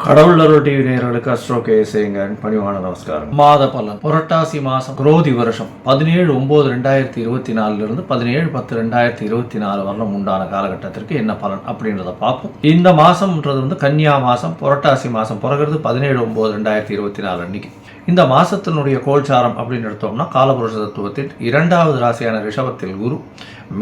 கடவுள் அருள் டிவி நேயர்களுக்கு அஸ்ட்ரோ கேசேங்கன் பணிவான நமஸ்காரம். மாத பலன் புரட்டாசி மாதம் குரோதி வருஷம் 17/9/2024 இருந்து 17/10/2024 வரலும் உண்டான காலகட்டத்திற்கு என்ன பலன் அப்படின்றத பார்ப்போம். இந்த மாசம்ன்றது கன்னியா மாசம், புரட்டாசி மாசம் பிறகுறது 17/9/2024 அன்னைக்கு. இந்த மாசத்தினுடைய கோல்சாரம் அப்படின்னு எடுத்தோம்னா காலபுருஷ தத்துவத்தில் 2வது ராசியான ரிஷபத்தில் குரு,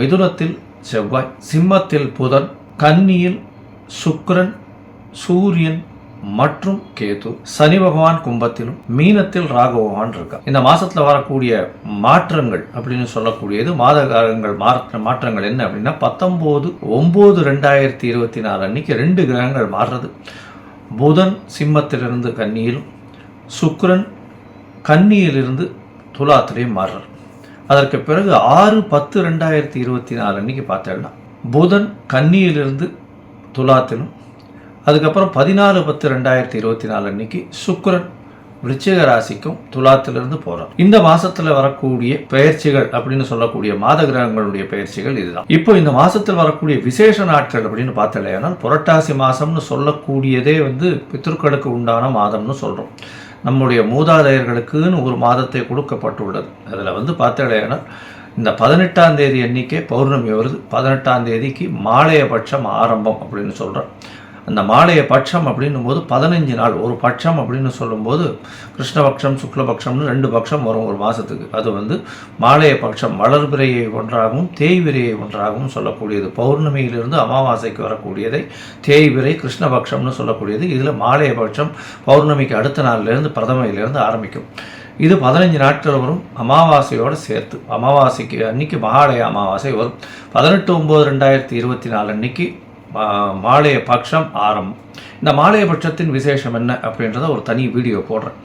மிதுனத்தில் செவ்வாய், சிம்மத்தில் புதன், கன்னியில் சுக்கிரன், சூரியன் மற்றும் கேது, சனி பகவான் கும்பத்திலும், மீனத்தில் ராகு பகவான் இருக்கா. இந்த மாசத்துல வரக்கூடிய மாற்றங்கள் அப்படின்னு சொல்லக்கூடியது மாத காலங்கள் மாற்றங்கள் என்ன அப்படின்னா 19/9/2024 அன்னைக்கு 2 கிரகங்கள் மாறுறது. புதன் சிம்மத்திலிருந்து கன்னியிலும், சுக்கிரன் கன்னியிலிருந்து துலாத்திலையும் மாறுறார். அதற்கு பிறகு 6/10/2024 அன்னைக்கு பார்த்தேன்னா புதன் கன்னியிலிருந்து துலாத்திலும், அதுக்கப்புறம் 14/10/2024 அன்னைக்கு சுக்கிரன் விருச்சிக ராசிக்கும் துலாத்திலிருந்து போறார். இந்த மாசத்துல வரக்கூடிய பெயர்ச்சிகள் அப்படின்னு சொல்லக்கூடிய மாத கிரகங்களுடைய பெயர்ச்சிகள் இதுதான். இப்போ இந்த மாசத்தில் வரக்கூடிய விசேஷ நாட்கள் அப்படின்னு பார்த்தலையானால் புரட்டாசி மாசம்னு சொல்லக்கூடியதே பித்ருக்களுக்கு உண்டான மாதம்னு சொல்றோம். நம்முடைய மூதாதையர்களுக்குன்னு ஒரு மாதத்தை கொடுக்கப்பட்டுள்ளது. அதில் பார்த்தலையானால் இந்த 18ஆம் தேதி அன்னைக்கே பௌர்ணமி வருது. 18ஆம் தேதிக்கு மாலைய பட்சம் ஆரம்பம் அப்படின்னு சொல்கிறோம். அந்த மாலைய பட்சம் அப்படின்னும் போது 15 நாள். ஒரு பட்சம் அப்படின்னு சொல்லும்போது கிருஷ்ணபக்ஷம் சுக்லபக்ஷம்னு 2 பட்சம் வரும் ஒரு மாதத்துக்கு. அது மாலைய பட்சம் வளர்பிறையை ஒன்றாகவும் தேய்விரையை ஒன்றாகவும் சொல்லக்கூடியது. பௌர்ணமியிலிருந்து அமாவாசைக்கு வரக்கூடியதை தேய்விரை கிருஷ்ணபக்ஷம்னு சொல்லக்கூடியது. இதில் மாலைய பட்சம் பௌர்ணமிக்கு அடுத்த நாளிலிருந்து பிரதமையிலிருந்து ஆரம்பிக்கும். இது 15 நாட்கள் வரும் அமாவாசையோடு சேர்த்து. அமாவாசைக்கு அன்னைக்கு மகாலய அமாவாசை வரும். 18/9/2024 அன்னைக்கு மாலைய பட்சம் ஆரம்பம். இந்த மாலைய பட்சத்தின் விசேஷம் என்ன அப்படின்றத ஒரு தனி வீடியோ போடுறேன்.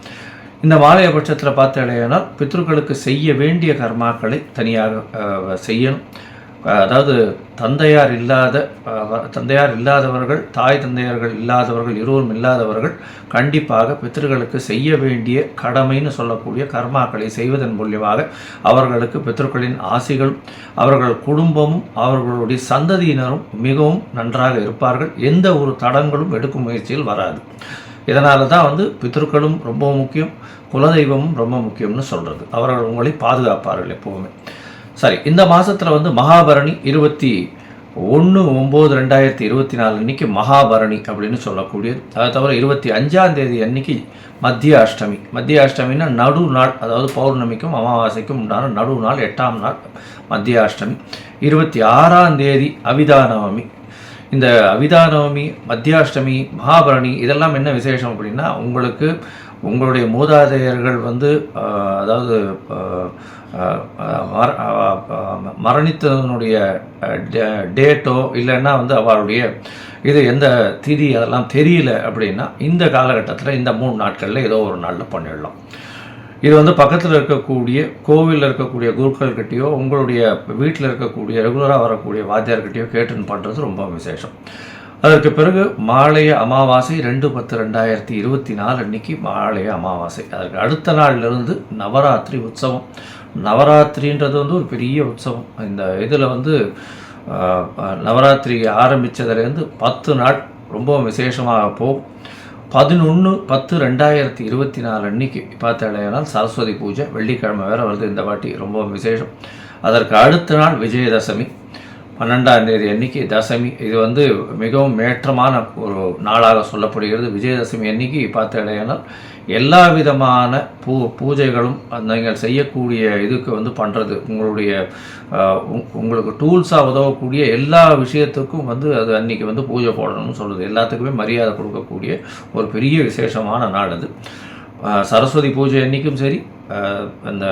இந்த மாலைய பட்சத்தில் பார்த்தேனால் பித்ருக்களுக்கு செய்ய வேண்டிய கர்மாக்களை தனியாக செய்யணும். அதாவது தந்தையார் இல்லாதவர்கள், தாய் தந்தையர்கள் இல்லாதவர்கள், இருவரும் இல்லாதவர்கள் கண்டிப்பாக பித்ருக்களுக்கு செய்ய வேண்டிய கடமைன்னு சொல்லக்கூடிய கர்மாக்களை செய்வதன் மூலியமாக அவர்களுக்கு பித்ருக்களின் ஆசிகளும் அவர்கள் குடும்பமும் அவர்களுடைய சந்ததியினரும் மிகவும் நன்றாக இருப்பார்கள். எந்த ஒரு தடங்களும் எடுக்கும் முயற்சியில் வராது. இதனால தான் பித்ருக்களும் ரொம்ப முக்கியம், குலதெய்வமும் ரொம்ப முக்கியம்னு சொல்கிறது. அவர்கள் உங்களை பாதுகாப்பார்கள் எப்போவுமே. சரி, இந்த மாதத்தில் மகாபரணி 21/9/2024 அன்னைக்கு மகாபரணி அப்படின்னு சொல்லக்கூடியது. அதை தவிர 25ஆம் தேதி அன்னைக்கு மத்திய அஷ்டமி. மத்திய அஷ்டமின்னா நடு நாள், அதாவது பௌர்ணமிக்கும் அமாவாசைக்கும் உண்டான நடு நாள், 8ஆம் நாள் மத்திய அஷ்டமி. 26ஆம் தேதி அவிதானவமி. இந்த அவிதானவமி, மத்தியாஷ்டமி, மகாபரணி இதெல்லாம் என்ன விசேஷம் அப்படின்னா உங்களுடைய மூதாதையர்கள் அதாவது மரணித்ததனுடைய டேட்டோ இல்லைன்னா அவருடைய இது எந்த திதி அதெல்லாம் தெரியல அப்படின்னா இந்த காலகட்டத்தில் இந்த 3 நாட்களில் ஏதோ ஒரு நாளில் பண்ணிடலாம். இது பக்கத்தில் இருக்கக்கூடிய கோவிலில் இருக்கக்கூடிய குருக்கள்கிட்டையோ உங்களுடைய வீட்டில் இருக்கக்கூடிய ரெகுலராக வரக்கூடிய வாத்தியார்கிட்டையோ கேட்டுன்னு பண்ணுறது ரொம்ப விசேஷம். அதற்கு பிறகு மாலைய அமாவாசை 2/10/2024 அன்னைக்கு மாலைய அமாவாசை. அதற்கு அடுத்த நாளிலிருந்து நவராத்திரி உற்சவம். நவராத்திரின்றது ஒரு பெரிய உற்சவம். இந்த இதில் நவராத்திரி ஆரம்பித்ததுலேருந்து 10 நாள் ரொம்ப விசேஷமாக போகும். 11/10/2024 அன்னைக்கு பார்த்தாலேனால் சரஸ்வதி பூஜை, வெள்ளிக்கிழமை வேறு வருது இந்த வாட்டி, ரொம்ப விசேஷம். அதற்கு அடுத்த நாள் விஜயதசமி 12ஆம் தேதி அன்னைக்கு தசமி. இது மிகவும் மேற்றமான ஒரு நாளாக சொல்லப்படுகிறது. விஜயதசமி அன்னைக்கு பார்த்தாலேனால் எல்லா விதமான பூஜைகளும் நீங்கள் செய்யக்கூடிய இதுக்கு பண்ணுறது உங்களுக்கு டூல்ஸாக உதவக்கூடிய எல்லா விஷயத்துக்கும் அது அன்றைக்கி பூஜை போடணும்னு சொல்லுது. எல்லாத்துக்குமே மரியாதை கொடுக்கக்கூடிய ஒரு பெரிய விசேஷமான நாள் அது. சரஸ்வதி பூஜை அன்றைக்கும் சரி, அந்த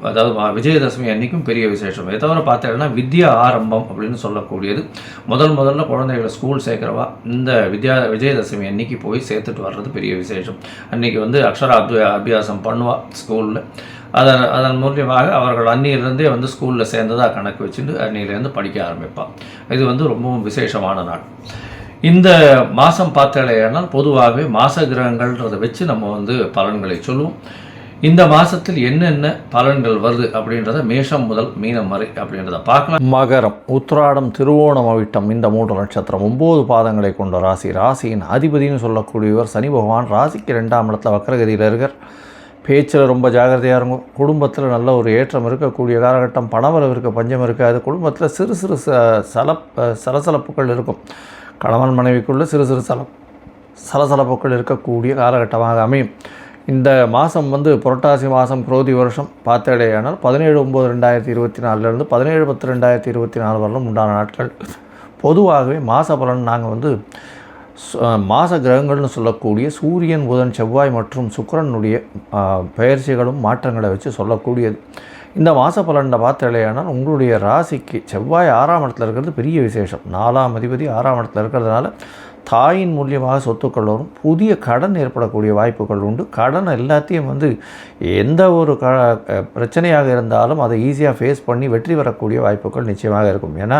அதாவது விஜயதசமி அன்றைக்கும் பெரிய விசேஷம். இதை தவிர பார்த்தீங்கன்னா வித்யா ஆரம்பம் அப்படின்னு சொல்லக்கூடியது. முதல்ல குழந்தைகளை ஸ்கூல் சேர்க்குறவா இந்த விஜயதசமி அன்னைக்கு போய் சேர்த்துட்டு வர்றது பெரிய விசேஷம். அன்றைக்கி அக்ஷர அபியாசம் பண்ணுவா ஸ்கூலில். அதன் மூலியமாக அவர்கள் அன்னியிலிருந்தே ஸ்கூலில் சேர்ந்ததாக கணக்கு வச்சுட்டு அன்னியிலேருந்து படிக்க ஆரம்பிப்பாள். இது ரொம்பவும் விசேஷமான நாள். இந்த மாதம் பார்த்தாலேனால் பொதுவாகவே மாச கிரகங்கள்ன்றதை வச்சு நம்ம பலன்களை சொல்லுவோம். இந்த மாதத்தில் என்னென்ன பலன்கள் வருது அப்படின்றத மேஷம் முதல் மீனம் வரை அப்படின்றத பார்க்கலாம். மகரம், உத்திராடம், திருவோணம், அவிட்டம் இந்த 3 நட்சத்திரம் 9 பாதங்களை கொண்ட ராசி. ராசியின் அதிபதினு சொல்லக்கூடியவர் சனி பகவான். ராசிக்கு 2ஆம் இடத்துல வக்கரகதியில் இருக்கார். பேச்சில் ரொம்ப ஜாகிரதையாக இருக்கும். குடும்பத்தில் நல்ல ஒரு ஏற்றம் இருக்கக்கூடிய காலகட்டம். பணவரவு இருக்க, பஞ்சம் இருக்காது. குடும்பத்தில் சிறு சிறு சலசலப்புகள் இருக்கும். கணவன் மனைவிக்குள்ளே சிறு சிறு சலசலப்புகள் இருக்கக்கூடிய காலகட்டமாக அமையும். இந்த மாதம் புரட்டாசி மாதம் குரோதி வருஷம் பார்த்தடையானால் 17/9/2024 17/10/2024 வரலும் உண்டான நாட்கள். பொதுவாகவே மாத பலன் நாங்கள் மாத கிரகங்கள்னு சொல்லக்கூடிய சூரியன், புதன், செவ்வாய் மற்றும் சுக்கிரனுடைய பெயர்ச்சிகளும் மாற்றங்களை வச்சு சொல்லக்கூடியது. இந்த மாத பலனில் பார்த்தடையானால் உங்களுடைய ராசிக்கு செவ்வாய் 6ஆம் இடத்துல இருக்கிறது பெரிய விசேஷம். 4ஆம் அதிபதி 6ஆம் இடத்துல இருக்கிறதுனால தாயின் மூலியமாக சொத்துக்கள் வரும். புதிய கடன் ஏற்படக்கூடிய வாய்ப்புகள் உண்டு. கடன் எல்லாத்தையும் எந்த ஒரு பிரச்சனையாக இருந்தாலும் அதை ஈஸியாக ஃபேஸ் பண்ணி வெற்றி பெறக்கூடிய வாய்ப்புகள் நிச்சயமாக இருக்கும். ஏன்னா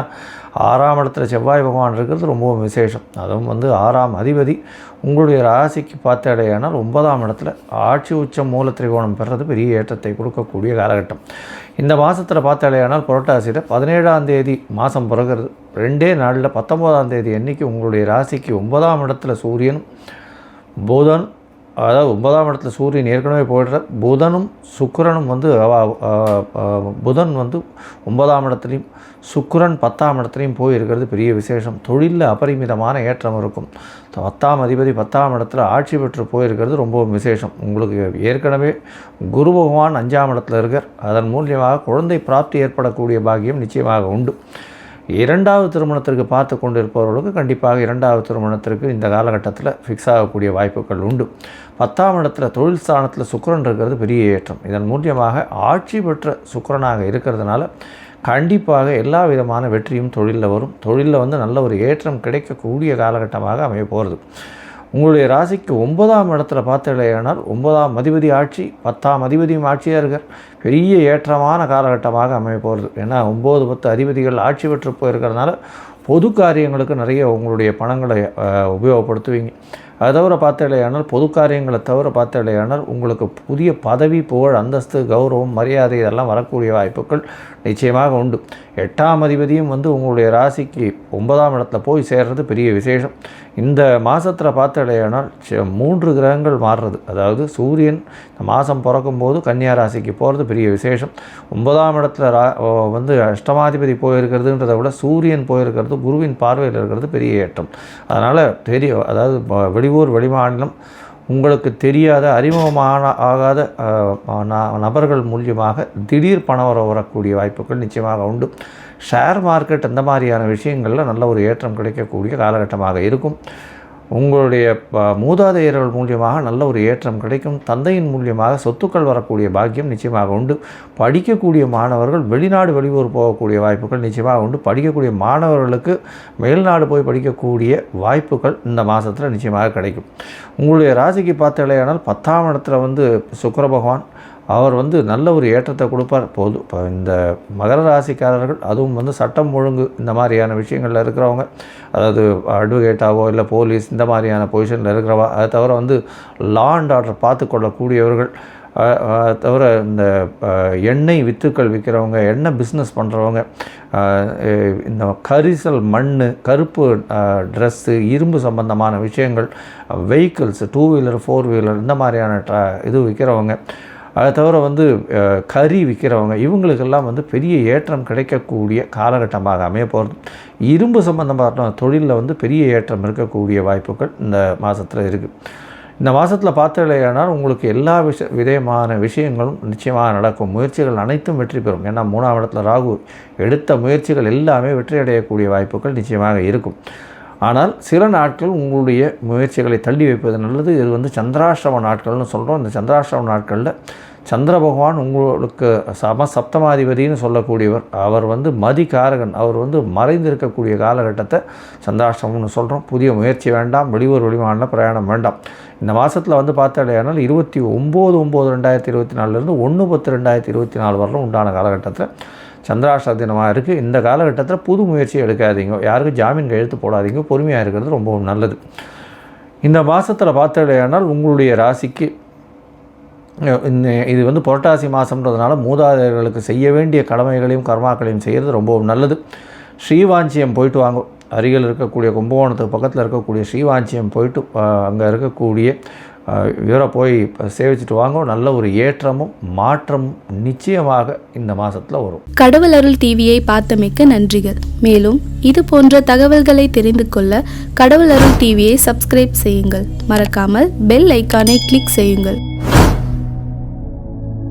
6ஆம் இடத்துல செவ்வாய் பகவான் இருக்கிறது ரொம்பவும் விசேஷம். அதுவும் 6ஆம் அதிபதி உங்களுடைய ராசிக்கு பார்த்தடையானால் 9ஆம் இடத்துல ஆட்சி உச்சம் மூல திரிகோணம் பெறுறது பெரிய ஏற்றத்தை கொடுக்கக்கூடிய காலகட்டம். இந்த மாதத்தில் பார்த்தடையானால் புரட்டாசியில் 17ஆம் தேதி மாதம் பிறகுறது 2 நாளில் 19ஆம் தேதி அன்றைக்கி உங்களுடைய ராசிக்கு 9ஆம் இடத்துல சூரியனும் புதன், அதாவது 9ஆம் இடத்துல சூரியன் ஏற்கனவே போயிடுற புதனும் சுக்கிரனும் புதன் 9ஆம் இடத்துலையும் சுக்கிரன் 10ஆம் இடத்துலையும் போயிருக்கிறது பெரிய விசேஷம். தொழிலில் அபரிமிதமான ஏற்றம் இருக்கும். 10ஆம் அதிபதி 10ஆம் இடத்துல ஆட்சி பெற்று போயிருக்கிறது ரொம்ப விசேஷம். உங்களுக்கு ஏற்கனவே குரு பகவான் 5ஆம் இடத்துல இருக்கார். அதன் மூலியமாக குழந்தை பிராப்தி ஏற்படக்கூடிய பாக்கியம் நிச்சயமாக உண்டு. 2வது திருமணத்திற்கு பார்த்து கொண்டு இருப்பவர்களுக்கு கண்டிப்பாக 2வது திருமணத்திற்கு இந்த காலகட்டத்தில் ஃபிக்ஸ் ஆகக்கூடிய வாய்ப்புகள் உண்டு. 10ஆம் இடத்துல தொழில் ஸ்தானத்தில் சுக்கிரன் இருக்கிறது பெரிய ஏற்றம். இதன் மூலியமாக ஆட்சி பெற்ற சுக்கிரனாக இருக்கிறதுனால கண்டிப்பாக எல்லா விதமான வெற்றியும் தொழிலில் வரும். தொழிலில் நல்ல ஒரு ஏற்றம் கிடைக்கக்கூடிய காலகட்டமாக அமைய போகிறது. உங்களுடைய ராசிக்கு 9ஆம் இடத்துல பார்த்தலையானால் 9ஆம் அதிபதி ஆட்சி, 10ஆம் அதிபதியும் ஆட்சியாக இருக்கார். பெரிய ஏற்றமான காலகட்டமாக அமைய போகிறது. ஏன்னா 9, 10 அதிபதிகள் ஆட்சி பெற்று போயிருக்கிறதுனால பொது காரியங்களுக்கு நிறைய உங்களுடைய பணங்களை உபயோகப்படுத்துவீங்க. அதை தவிர பார்த்தலையானால் பொது காரியங்களை தவிர பார்த்தலையானால் உங்களுக்கு புதிய பதவி, புகழ், அந்தஸ்து, கௌரவம், மரியாதை இதெல்லாம் வரக்கூடிய வாய்ப்புகள் நிச்சயமாக உண்டு. 8ஆம் அதிபதியும் உங்களுடைய ராசிக்கு 9ஆம் இடத்துல போய் சேர்றது பெரிய விசேஷம். இந்த மாதத்தில் பார்த்தலையானால் 3 கிரகங்கள் மாறுறது. அதாவது சூரியன் இந்த மாதம் பிறக்கும்போது கன்னியா ராசிக்கு போகிறது பெரிய விசேஷம். 9ஆம் இடத்துல அஷ்டமாதிபதி போயிருக்கிறதுன்றதை விட சூரியன் போயிருக்கிறது குருவின் பார்வையில் இருக்கிறது பெரிய ஏற்றம். அதனால் அதாவது வெளியூர், வெளிமாநிலம், உங்களுக்கு தெரியாத ஆகாத நபர்கள் மூலியமாக திடீர் பணம் வரக்கூடிய வாய்ப்புகள் நிச்சயமாக உண்டு. ஷேர் மார்க்கெட் இந்த மாதிரியான விஷயங்களில் நல்ல ஒரு ஏற்றம் கிடைக்கக்கூடிய காலகட்டமாக இருக்கும். உங்களுடைய மூதாதையர்கள் மூலியமாக நல்ல ஒரு ஏற்றம் கிடைக்கும். தந்தையின் மூலியமாக சொத்துக்கள் வரக்கூடிய பாக்கியம் நிச்சயமாக உண்டு. படிக்கக்கூடிய மாணவர்கள் வெளிநாடு, வெளியூர் போகக்கூடிய வாய்ப்புகள் நிச்சயமாக உண்டு. படிக்கக்கூடிய மாணவர்களுக்கு மேல்நாடு போய் படிக்கக்கூடிய வாய்ப்புகள் இந்த மாதத்தில் நிச்சயமாக கிடைக்கும். உங்களுடைய ராசிக்கு பார்த்தலையானால் 10ஆம் இடத்துல சுக்கிர பகவான் அவர் நல்ல ஒரு ஏற்றத்தை கொடுப்பார். போதும் இப்போ இந்த மகர ராசிக்காரர்கள், அதுவும் சட்டம் ஒழுங்கு இந்த மாதிரியான விஷயங்களில் இருக்கிறவங்க, அதாவது அட்வொகேட்டாவோ இல்லை போலீஸ் இந்த மாதிரியான பொசிஷனில் இருக்கிறவா, அதை தவிர லா அண்ட் ஆர்டர் பார்த்து கொள்ளக்கூடியவர்கள், தவிர இந்த எண்ணெய் வித்துக்கள் விற்கிறவங்க, எண்ணெய் பிஸ்னஸ் பண்ணுறவங்க, இந்த கரிசல், மண், கருப்பு ட்ரெஸ்ஸு, இரும்பு சம்பந்தமான விஷயங்கள், வெஹிக்கிள்ஸ், 2 வீலர் 4 வீலர் இந்த மாதிரியான இது விற்கிறவங்க, அதை தவிர கறி விற்கிறவங்க, இவங்களுக்கெல்லாம் பெரிய ஏற்றம் கிடைக்கக்கூடிய காலகட்டமாக அமைய போகிறது. இரும்பு சம்பந்தமான தொழிலில் பெரிய ஏற்றம் இருக்கக்கூடிய வாய்ப்புகள் இந்த மாதத்தில் இருக்குது. இந்த மாதத்தில் பார்த்தலையானால் உங்களுக்கு எல்லா விதமான விஷயங்களும் நிச்சயமாக நடக்கும். முயற்சிகள் அனைத்தும் வெற்றி பெறும். ஏன்னா 3ஆம் இடத்துல ராகு, எடுத்த முயற்சிகள் எல்லாமே வெற்றி அடையக்கூடிய வாய்ப்புகள் நிச்சயமாக இருக்கும். ஆனால் சில நாட்கள் உங்களுடைய முயற்சிகளை தள்ளி வைப்பது நல்லது. இது சந்திராஷ்டம நாட்கள்னு சொல்கிறோம். இந்த சந்திராஷ்டம நாட்களில் சந்திர பகவான் உங்களுக்கு சப்தமாதிபதினு சொல்லக்கூடியவர். அவர் மதிகாரகன். அவர் மறைந்திருக்கக்கூடிய காலகட்டத்தை சந்திராஷ்டமம்னு சொல்கிறோம். புதிய முயற்சி வேண்டாம். வெளியூர், வெளிமாநில பிரயாணம் வேண்டாம். இந்த மாதத்தில் பார்த்தடையானால் 29/9/2024 1/10/2024 வரலும் உண்டான காலகட்டத்தில் சந்திராஷ்ட தினமாக இருக்குது. இந்த காலகட்டத்தில் புது முயற்சி எடுக்காதீங்க. யாருக்கும் ஜாமீன் கையெழுத்து போடாதீங்க. பொறுமையாக இருக்கிறது ரொம்பவும் நல்லது. இந்த மாதத்தில் பார்த்தடையானால் உங்களுடைய ராசிக்கு இது வந்து புரட்டாசி மாதம்ன்றதுனால மூதாதையர்களுக்கு செய்ய வேண்டிய கடமைகளையும் கர்மாக்களையும் செய்கிறது ரொம்பவும் நல்லது. ஸ்ரீவாஞ்சியம் போயிட்டு வாங்க. அருகில் இருக்கக்கூடிய கும்பகோணத்துக்கு பக்கத்தில் இருக்கக்கூடிய ஸ்ரீவாஞ்சியம் போயிட்டு அங்கே இருக்கக்கூடிய இவரை போய் சேவிச்சுட்டு வாங்க. நல்ல ஒரு ஏற்றமும் மாற்றமும் நிச்சயமாக இந்த மாதத்தில் வரும். கடவுள் அருள் டிவியை பார்த்தமைக்க நன்றிகள். மேலும் இது போன்ற தகவல்களை தெரிந்து கொள்ள கடவுள் அருள் டிவியை சப்ஸ்கிரைப் செய்யுங்கள். மறக்காமல் பெல் ஐக்கானை கிளிக் செய்யுங்கள்.